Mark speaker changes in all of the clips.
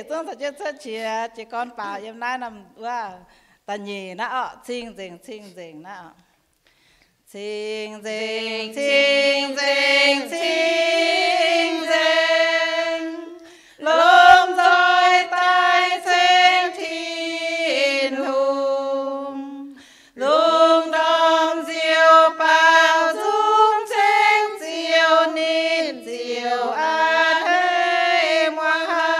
Speaker 1: ต้องสัจจะเชียจีก่อนป่ายังได้นำว่าตาหนีนะชิงเจงชิงเจงนะชิงเจงชิงเจงชิงเจงลมจอยตายเส้นทินหุงลุงดอมเจียวเปล่าจุ้งเชงเจียวนินเจียวอาเทมวางไห้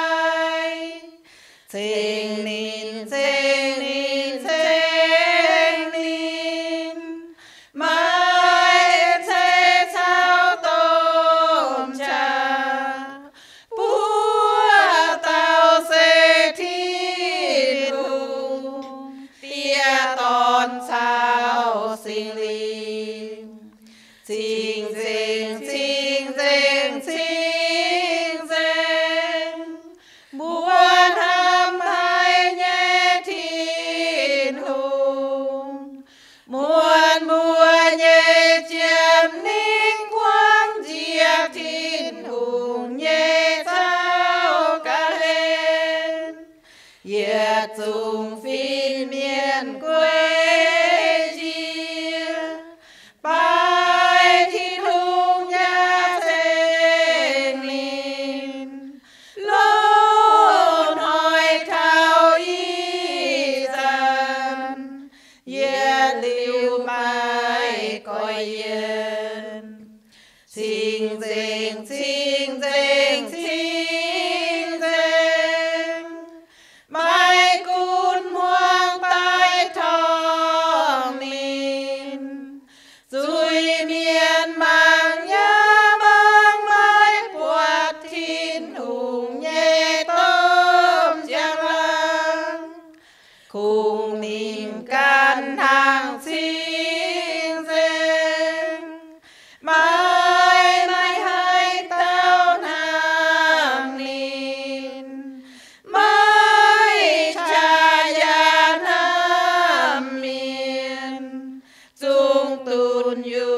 Speaker 1: เชงนินเชงนินเชงนินไม่เชเช้าต้มชาปัวเต่าเศรษฐีลุงเตี้ยตอนเช้าสิงลีชิงเจงชิงเจงชิงเจงบัวทำให้แย่ทินหุงมวนบัวแย่เจียมนิ่งควางเจียบทินหุงแย่เจ้ากะเลนเหยียดจุงฟินเมียนกวยเจียไปที่ทุ่งหญ้าเชงลินโลนหอยเท้าอีจันเหยียดลิวไม้ก้อยเย็นชิงเจงชิงเจงชิงเจงไม่กุนห่วงใต้ท้องนินจุยเมียนบางยาบางไม้ปวดทินหุงเย่ต้มเจียงลังคุงนิ่งกันทางชิงเจงไม่ให้เต้านางนินไม่ชายาน้ำเมียนจุงตุนยุ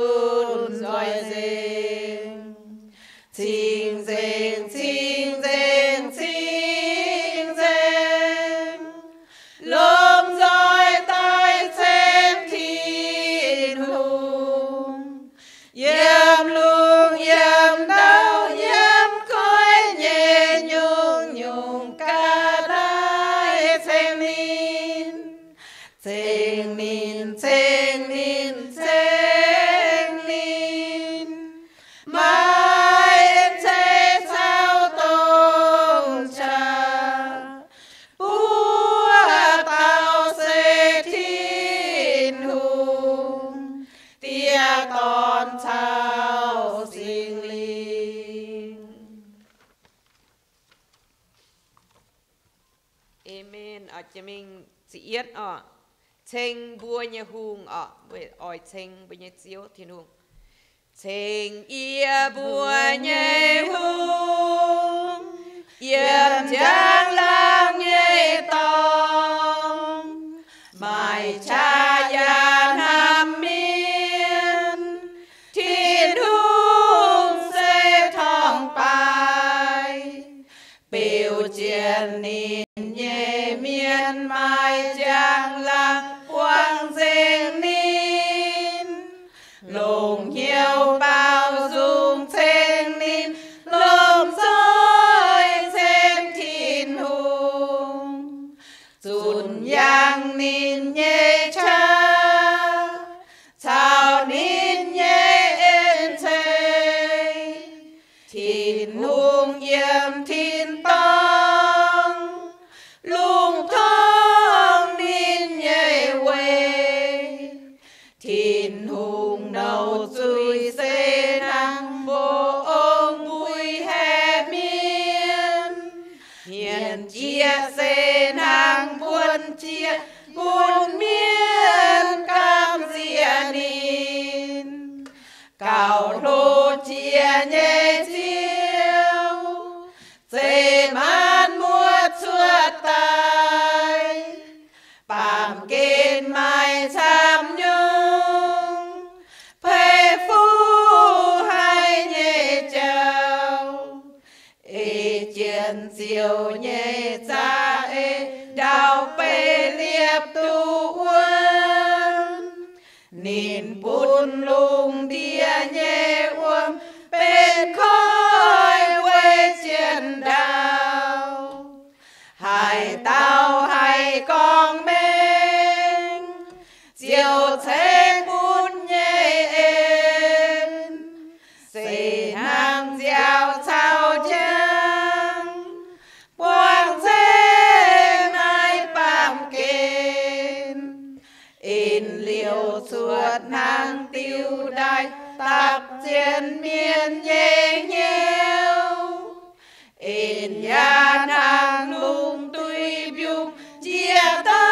Speaker 1: นซอยเซงชิงเซงชิงเซงชิงเซงลมจอยตายเส้นทินหุงเยี่ยมลุงเยี่ยมดาวเยี่ยมคอยเย็นยุงยุงกาได้เส้นนินเส้นนินเส้นนินเส้นนินไม่เชเช้าต้มชาปัวเต่าเศรษฐีหุงเตี้ยตอนเช้าสิงลิง
Speaker 2: เอเมนอาจจะมิงสิเอียดเชงบัวเนหุงเวออยเชงบัวเนเจียวทินหุงเชงเอียบัวเนหุงเยี่ยมจางลางเย่ตองไม่ชายานำเมียนทินหุงเสทองไปเปียวเจียนนินเย่เมียนไม่จางลางวางเซงนินลงเหี่ยวเปล่าจุงเซงนินลมซอยเซงทินหุงจุนยังนินเย่ชาชาวนินเย่เอ็นเชทินหุงเยี่ยมทินตองลุงทองนินเย่เวทินหุงเนาจุยเซนังโบองบุยแห่เมียนเฮียนเจียเซนังบวนเจียบุญเมียนกำเสียนินเก่าโลเจียเย่เจียวเซมันมัวชั่วตายปามเกณฑ์ไม่ช้ำยุงเพฟูให้เย่เจ้าเอเจียนเจียวเย่ บุญลุงเดียเยวมเป็นคอยเวเชียนดาวให้เต้าให้กองเมงเจียวเทบุญเย่เอ็นเสนางเจียวเช้าเจียงปวงเซนายปามเกณฑ์อินเหลียวสวดนางติวได้ตักเจียนเมียนเย่เยวอินยานางลุงตุยบิวเจียตา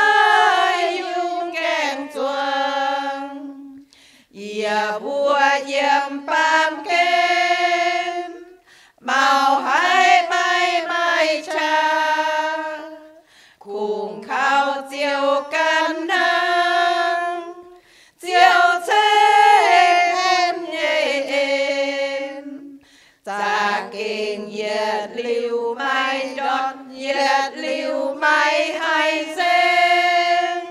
Speaker 2: ยยุงแกงจวงอย่าบัวเยี่ยมปามเกณฑ์เมาให้ไม่ชาคุงข้าวเจียวกันนางเจียวเชนเย็นจากเก่งเหยียดลิวไม่ดอดเหยียดลิวไม่ให้เส้น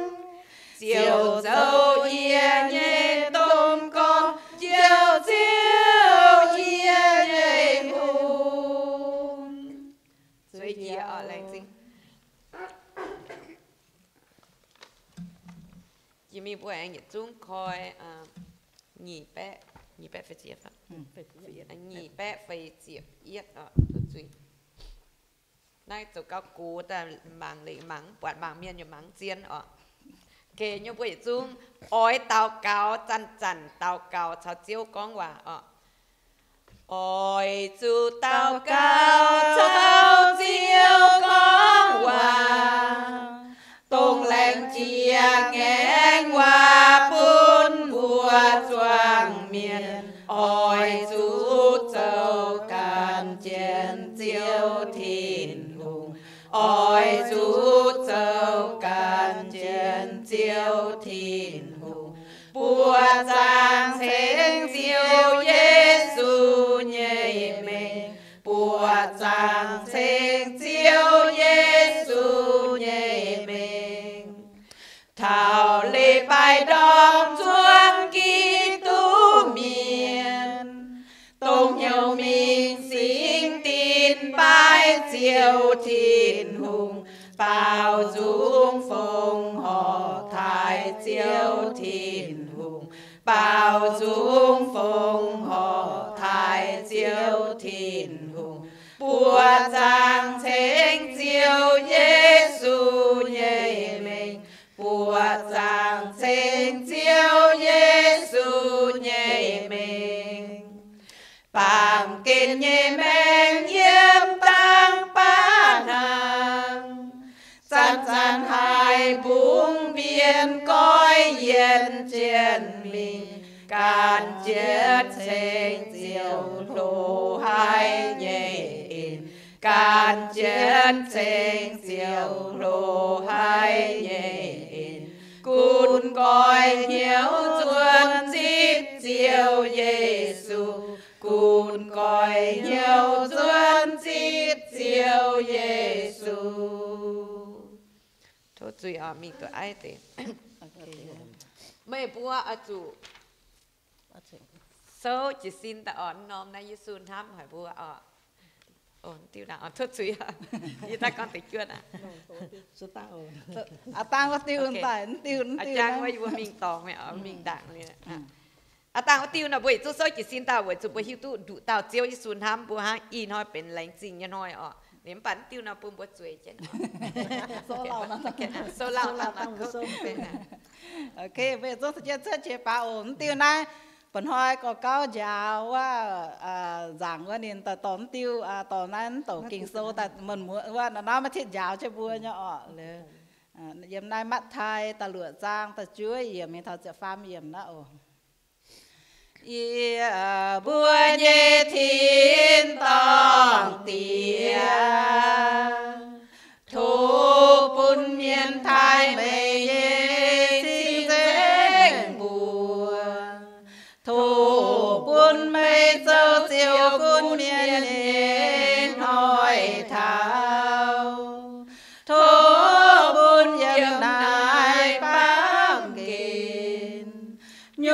Speaker 2: เจียวเจ้าเยียเย่ต้มก็เจียวเยียเย่หูสวยเยียอะไรจริงยังมีพวกanh chúng coi nhị bé phải diệt đó nhị bé phải diệt yết đó tụi nay tụi cao cú ta mảng lì mảng quạt mảng miên như mảng chiên đó kể như buổi chúng ôi tàu cao chăn tàu cao chào chiếu con hòa ôi chú tàu cao chào chiếu con hòa tung lên chia nghe hòa bún bùa choàng miền ôi chú châu càn chén chiêu thìn hùng ôi chú châu càn chén chiêu thìn hùng bùa giang thênh chiêu Giêsu nhảy mình bùa giang thênh chiêu Giêsu nhảy mình thảo lê bài đom chuông Kitô miền tông nhau mình xin tin bài chiều thìn hùng bao dung phong họ thái chiều thìn hùng bao dung phong họ thái chiều thìn hùng bùa giang thênh chiều Giêsu nhảy mình bùa giang thênh chiều Giêsu nhảy mình bằng kinh nhẹ men yếm tăng ba nàng san hai buông biên coi yên trên mình càn chết thênh chiều lô hai nhẹ càn chết thênh chiều lô hai nhẹ cún coi nhiều chuồn chít chiều Giêsu cún coi nhiều chuồn chít chiều Giêsu thôi tụi mình tụi ai thế mấy bữa ở chủ số chỉ xin ta ổn nom nay Giêsu thăm hỏi bữa ổn tiêu nào ổn thôi tụi như ta con tự chưa nè
Speaker 1: số ta ổn tăng có tiêu tại tiêu
Speaker 2: trang với bữa mình tòng mẹ ở mình đặng này tăng có tiêu nào buổi số chỉ xin ta buổi chụp buổi hiu tu đủ tàu chiếu Giêsu thăm bữa hang in hỏiเป็นแรงจริงยังน้อยnếu bạn tiêu nào bùm bữa chuối chứ
Speaker 1: số lâu nó
Speaker 2: số lâu nó số
Speaker 1: ok bây giờ tôi sẽ chia bảo ổn tiêu này本来個高giáo giảngว่าเนี่ยแต่ตอนติวตอนนั้นตอนกิ่งโซแต่มันมัวว่าน้ำมาทิศยาวจะบัวเนาะเลยเยี่ยมนายมัดไทยตะหลวดจ้างตะช่วยเยี่ยมมีเขาจะฟาร์มเยี่ยมนะโอ้บัวเยทินตองเตียทุปุนเมียนไทยไม่เยทินเซ็งบัวทุปุนไม่เจ้าเจียวกุนเมียนเย็นหอยเท้าทุปุนเยี่ยมนายปังเกณฑ์โย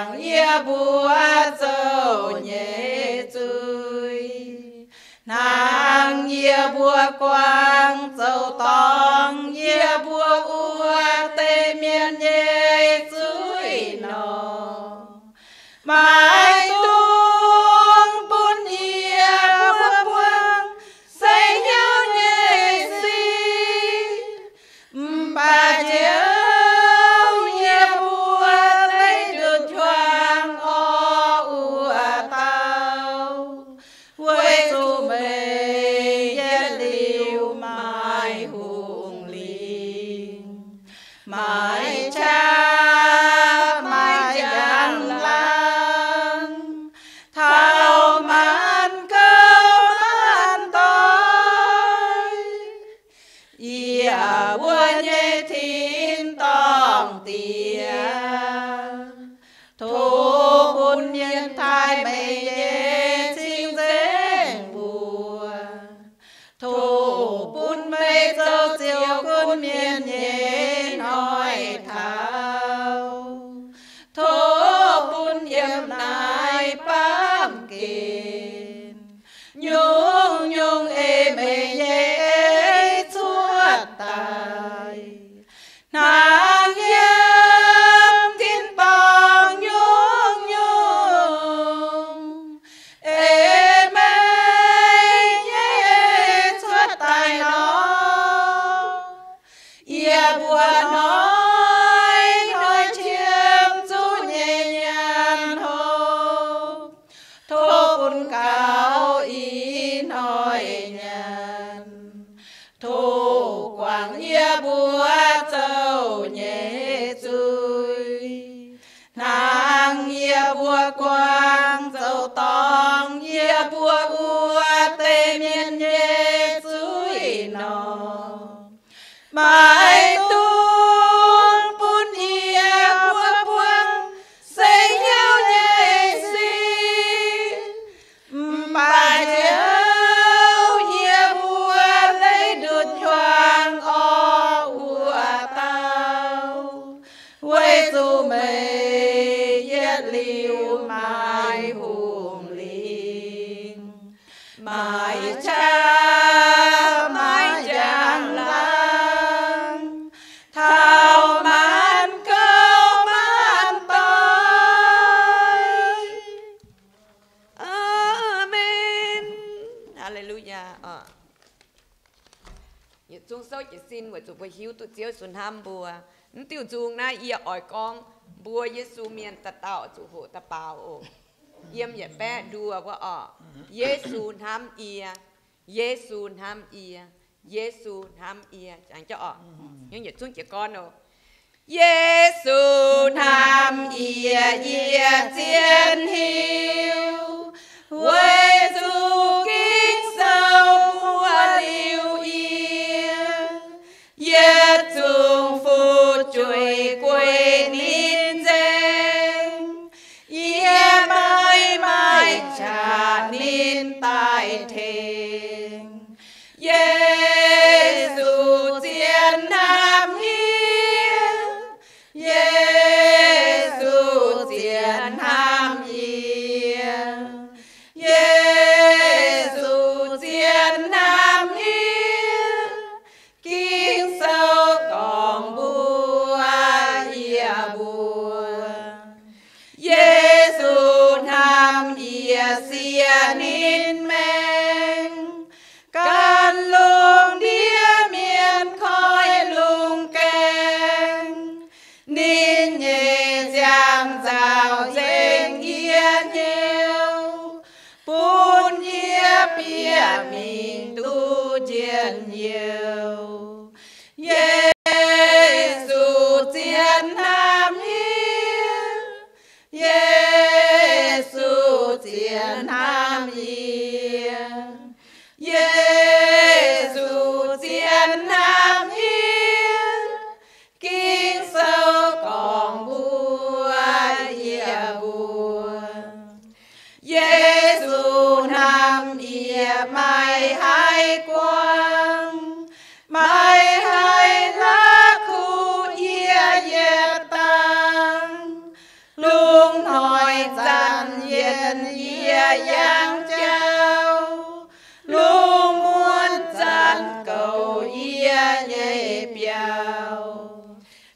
Speaker 2: quảng ia bùa dầu nhẹ chui nàng ia bùa quang dầu tòng ia bùa ua tê miên nhẹ chui nọ mai tuông bún ia bùa quang say nhau nhẹ si bà chiếu quang dầu tòng ia bùa ua tê miên nhẹ chui nọ mai tuôn bún ia bùa quang say nhau nhẹ si bà chiếu ia bùa lấy đụt choàng o ua tao quê dù mê liu mai hùng linh mai cha mai giang lang thao man câu man tôi amen hallelujah nhật chung sâu chỉ xin với chủ bồi hiếu tụi chiếu xuân ham bùa tiêu chung na ia ỏi con bùa Giêsu miền tà tạo chủ hộ tà bào ô yếm nhẹ bé đùaว่าอ๋อ Giêsu tham ia Giêsu tham ia Giêsu tham ia chẳng choอ๋อnhưng nhật xuống trẻ con ô Giêsu tham ia ia chiến hiếu Giêsu kính sâu bùa liu ia Giêsu phụ chuối quê ni cha nín tại thềm Giêsu chiến nam ia Giêsu chiến nam ia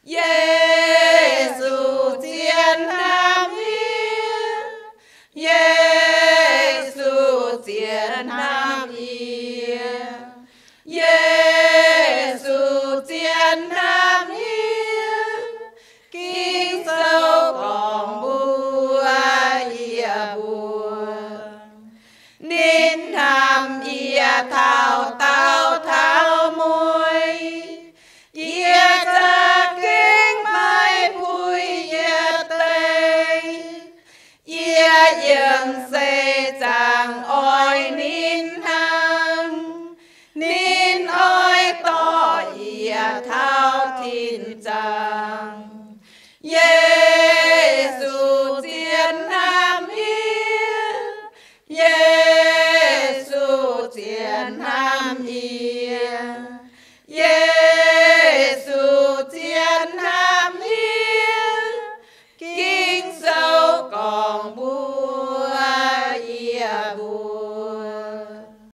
Speaker 2: Giê-xu chiến Nam Yên, Giê-xu chiến Nam Yên, Giê-xu chiến Nam Yên, kinh sâu còn bùa ia bùa, nín nam ia thao tao thao môi, ia ra kinh mai bùi ia tây, ia dừng xe chàng oi nín hăng, nín oi to ia thao thiên chàng.